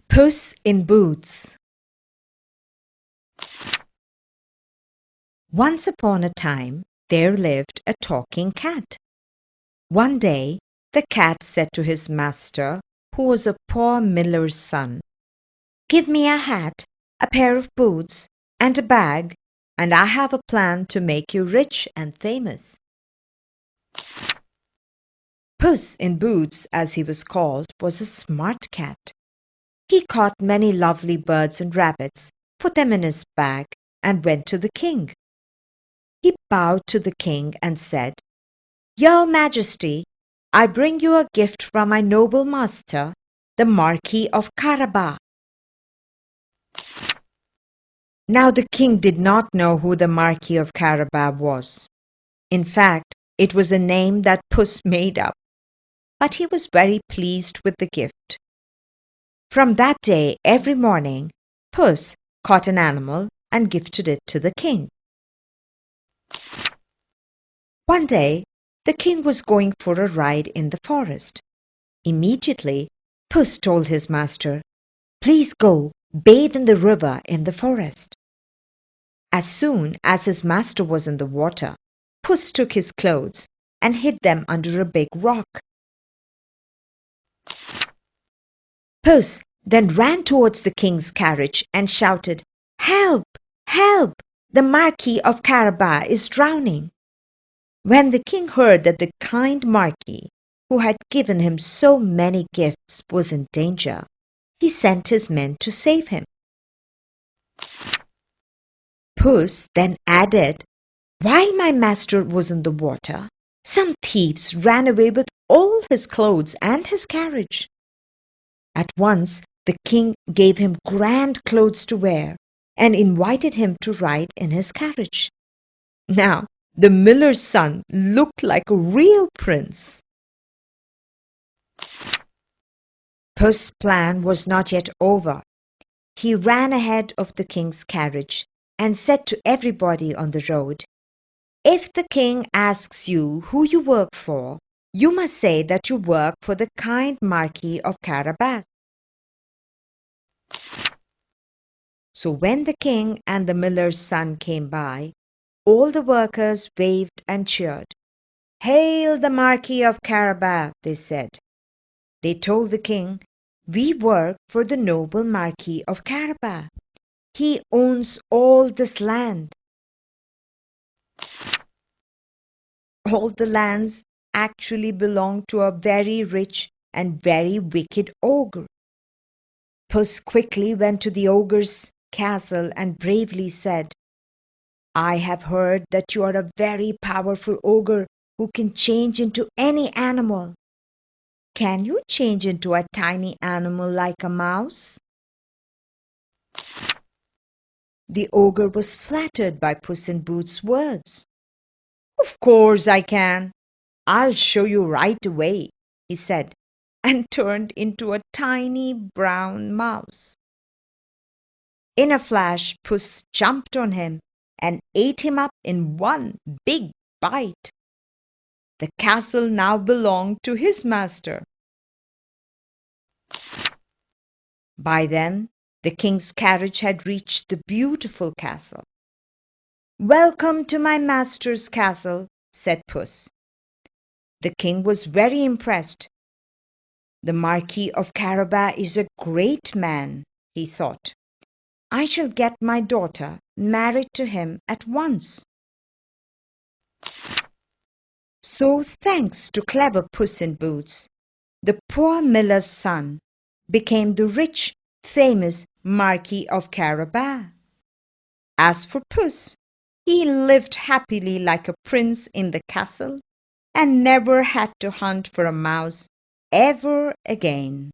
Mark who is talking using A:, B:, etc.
A: Puss in Boots. Once upon a time there lived a talking cat. One day the cat said to his master, who was a poor miller's son, "Give me a hat, a pair of boots, and a bag, and I have a plan to make you rich and famous." Puss in Boots, as he was called, was a smart cat. He caught many lovely birds and rabbits, put them in his bag, and went to the king. He bowed to the king and said, "Your Majesty, I bring you a gift from my noble master, the Marquis of Carabas." Now the king did not know who the Marquis of Carabas was. In fact, it was a name that Puss made up, but he was very pleased with the gift. From that day, every morning, Puss caught an animal and gifted it to the king. One day, the king was going for a ride in the forest. Immediately, Puss told his master, "Please go bathe in the river in the forest." As soon as his master was in the water, Puss took his clothes and hid them under a big rock. Puss then ran towards the king's carriage and shouted, "Help! Help! The Marquis of Carabas is drowning." When the king heard that the kind Marquis, who had given him so many gifts, was in danger, he sent his men to save him. Puss then added, "While my master was in the water, some thieves ran away with all his clothes and his carriage." At once the king gave him grand clothes to wear and invited him to ride in his carriage. Now the miller's son looked like a real prince. Puss's plan was not yet over. He ran ahead of the king's carriage and said to everybody on the road, "If the king asks you who you work for, you must say that you work for the kind Marquis of Carabas." So when the king and the miller's son came by, all the workers waved and cheered. "Hail the Marquis of Carabas," they said. They told the king, "We work for the noble Marquis of Carabas. He owns all this land." All the lands actually belonged to a very rich and very wicked ogre. Puss quickly went to the ogre's castle and bravely said, "I have heard that you are a very powerful ogre who can change into any animal. Can you change into a tiny animal like a mouse?" The ogre was flattered by Puss in Boots' words. "Of course I can. I'll show you right away," he said, and turned into a tiny brown mouse. In a flash, Puss jumped on him and ate him up in one big bite. The castle now belonged to his master. By then, the king's carriage had reached the beautiful castle. "Welcome to my master's castle," said Puss. The king was very impressed. "The Marquis of Carabas is a great man," he thought. "I shall get my daughter married to him at once." So, thanks to clever Puss in Boots, the poor miller's son became the rich, famous Marquis of Carabas. As for Puss, he lived happily like a prince in the castle and never had to hunt for a mouse ever again.